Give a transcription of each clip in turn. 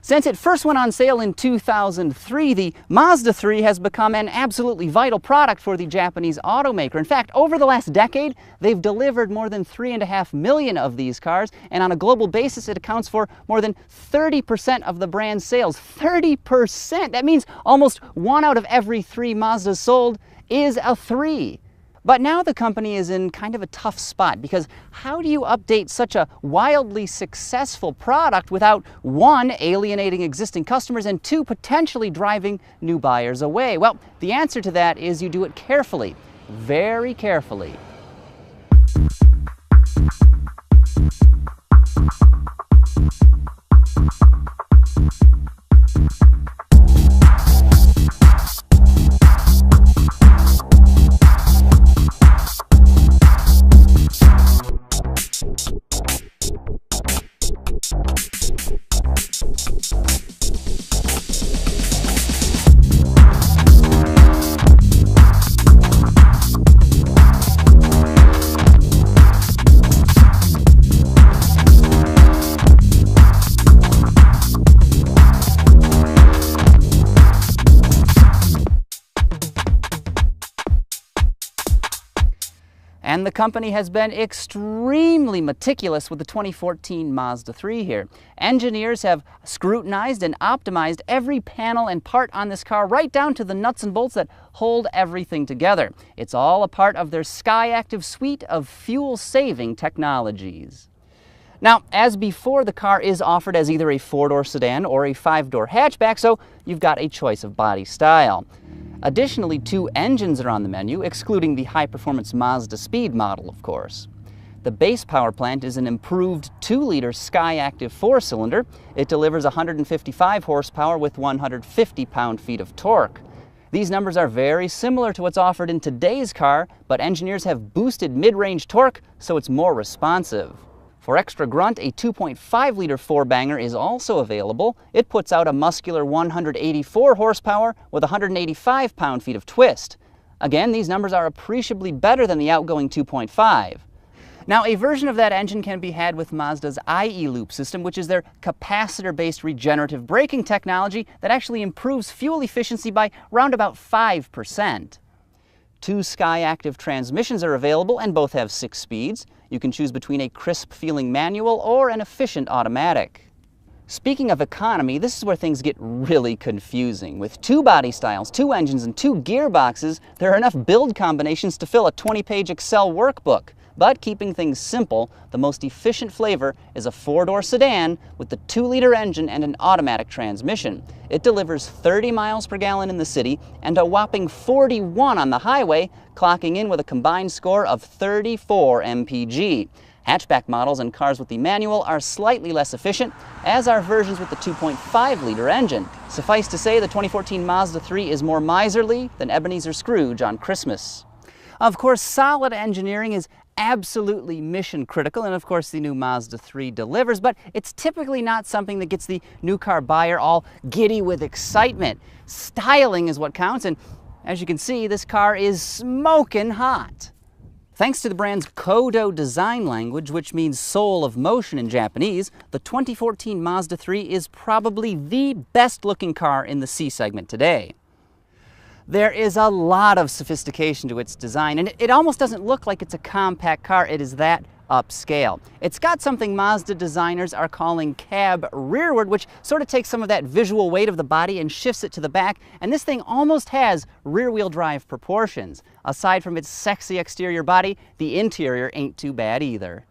Since it first went on sale in 2003, the Mazda 3 has become an absolutely vital product for the Japanese automaker. In fact, over the last decade, they've delivered more than 3.5 million of these cars, and on a global basis, it accounts for more than 30% of the brand's sales. 30%! That means almost 1 out of every 3 Mazdas sold is a 3. But now the company is in kind of a tough spot, because how do you update such a wildly successful product without, 1, alienating existing customers, and 2, potentially driving new buyers away? Well, the answer to that is you do it carefully, very carefully. And the company has been extremely meticulous with the 2014 Mazda 3 here. Engineers have scrutinized and optimized every panel and part on this car, right down to the nuts and bolts that hold everything together. It's all a part of their SkyActiv suite of fuel-saving technologies. Now, as before, the car is offered as either a 4-door sedan or a 5-door hatchback, so you've got a choice of body style. Additionally, 2 engines are on the menu, excluding the high-performance Mazda Speed model, of course. The base power plant is an improved 2-liter SkyActiv 4-cylinder. It delivers 155 horsepower with 150 pound-feet of torque. These numbers are very similar to what's offered in today's car, but engineers have boosted mid-range torque so it's more responsive. For extra grunt, a 2.5-liter 4-banger is also available. It puts out a muscular 184 horsepower with 185 pound-feet of twist. Again, these numbers are appreciably better than the outgoing 2.5. Now, a version of that engine can be had with Mazda's IE-Loop system, which is their capacitor-based regenerative braking technology that actually improves fuel efficiency by round about 5%. 2 SkyActiv transmissions are available, and both have 6 speeds. You can choose between a crisp-feeling manual or an efficient automatic. Speaking of economy, this is where things get really confusing. With 2 body styles, 2 engines, and 2 gearboxes, there are enough build combinations to fill a 20-page Excel workbook. But keeping things simple, the most efficient flavor is a 4-door sedan with the 2-liter engine and an automatic transmission. It delivers 30 miles per gallon in the city and a whopping 41 on the highway, clocking in with a combined score of 34 mpg. Hatchback models and cars with the manual are slightly less efficient, as are versions with the 2.5-liter engine. Suffice to say, the 2014 Mazda 3 is more miserly than Ebenezer Scrooge on Christmas. Of course, solid engineering is absolutely mission critical, and of course the new Mazda 3 delivers, but it's typically not something that gets the new car buyer all giddy with excitement. Styling is what counts, and as you can see, this car is smoking hot. Thanks to the brand's Kodo design language, which means soul of motion in Japanese, the 2014 Mazda 3 is probably the best looking car in the C segment today. There is a lot of sophistication to its design, and it almost doesn't look like it's a compact car. It is that upscale. It's got something Mazda designers are calling cab rearward, which sort of takes some of that visual weight of the body and shifts it to the back, and this thing almost has rear-wheel drive proportions. Aside from its sexy exterior body, the interior ain't too bad either.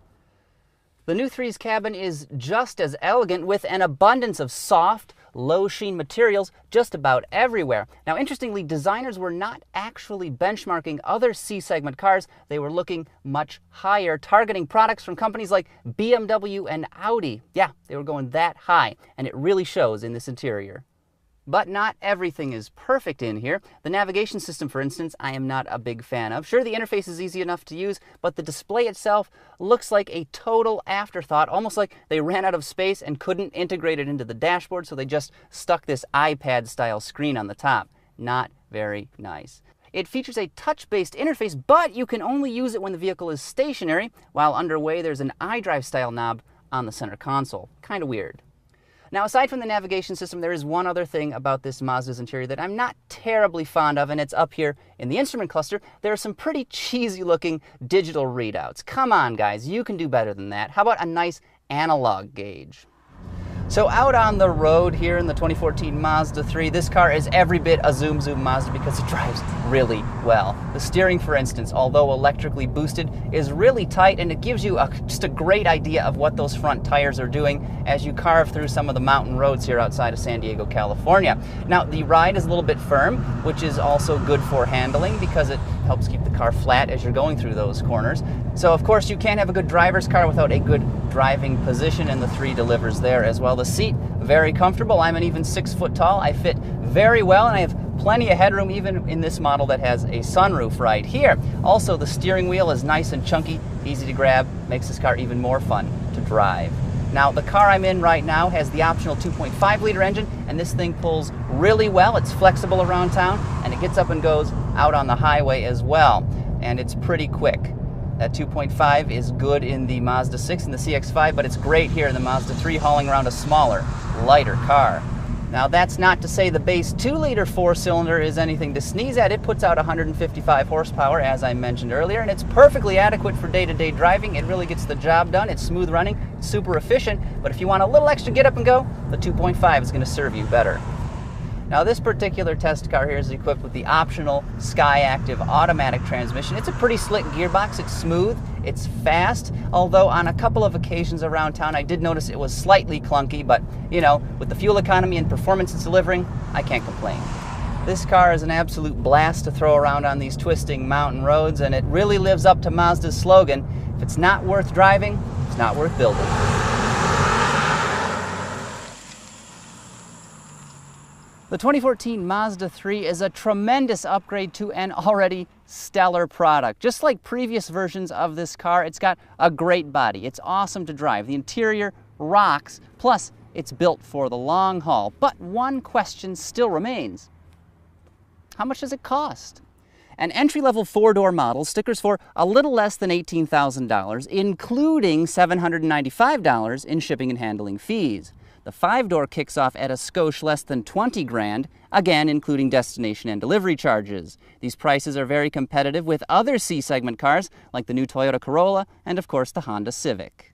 The new 3's cabin is just as elegant, with an abundance of soft, low-sheen materials just about everywhere. Now, interestingly, designers were not actually benchmarking other C-segment cars. They were looking much higher, targeting products from companies like BMW and Audi. Yeah, they were going that high, and it really shows in this interior. But not everything is perfect in here. The navigation system, for instance, I am not a big fan of. Sure, the interface is easy enough to use, but the display itself looks like a total afterthought, almost like they ran out of space and couldn't integrate it into the dashboard, so they just stuck this iPad-style screen on the top. Not very nice. It features a touch-based interface, but you can only use it when the vehicle is stationary. While underway, there's an iDrive-style knob on the center console. Kind of weird. Now, aside from the navigation system, there is one other thing about this Mazda's interior that I'm not terribly fond of, and it's up here in the instrument cluster. There are some pretty cheesy looking digital readouts. Come on, guys, you can do better than that. How about a nice analog gauge? So out on the road here in the 2014 Mazda 3, this car is every bit a zoom Mazda because it drives really well. The steering, for instance, although electrically boosted, is really tight, and it gives you just a great idea of what those front tires are doing as you carve through some of the mountain roads here outside of San Diego, California. Now, the ride is a little bit firm, which is also good for handling because it helps keep the car flat as you're going through those corners. So, of course, you can't have a good driver's car without a good driving position, and the 3 delivers there as well. The seat, very comfortable. I'm an even 6 foot tall. I fit very well, and I have plenty of headroom even in this model that has a sunroof right here. Also, the steering wheel is nice and chunky, easy to grab, makes this car even more fun to drive. Now, the car I'm in right now has the optional 2.5 liter engine, and this thing pulls really well. It's flexible around town, and it gets up and goes out on the highway as well, and it's pretty quick. That 2.5 is good in the Mazda 6 and the CX-5, but it's great here in the Mazda 3 hauling around a smaller, lighter car. Now, that's not to say the base 2-liter 4-cylinder is anything to sneeze at. It puts out 155 horsepower, as I mentioned earlier, and it's perfectly adequate for day-to-day driving. It really gets the job done. It's smooth running, super efficient, but if you want a little extra get up and go, the 2.5 is going to serve you better. Now, this particular test car here is equipped with the optional Skyactiv automatic transmission. It's a pretty slick gearbox. It's smooth, it's fast, although on a couple of occasions around town I did notice it was slightly clunky, but you know, with the fuel economy and performance it's delivering, I can't complain. This car is an absolute blast to throw around on these twisting mountain roads, and it really lives up to Mazda's slogan, if it's not worth driving, it's not worth building. The 2014 Mazda 3 is a tremendous upgrade to an already stellar product. Just like previous versions of this car, it's got a great body. It's awesome to drive. The interior rocks, plus it's built for the long haul. But one question still remains. How much does it cost? An entry-level 4-door model stickers for a little less than $18,000, including $795 in shipping and handling fees. The 5-door kicks off at a skosh less than 20 grand, again including destination and delivery charges. These prices are very competitive with other C-segment cars like the new Toyota Corolla and of course the Honda Civic.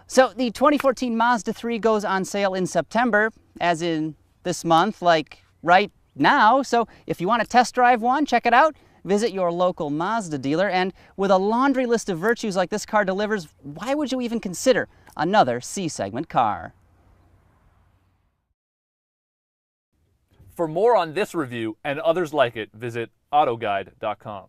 So the 2014 Mazda 3 goes on sale in September, as in this month, like right now. So if you want to test drive one, check it out. Visit your local Mazda dealer, and with a laundry list of virtues like this car delivers, why would you even consider another C-segment car? For more on this review and others like it, visit autoguide.com.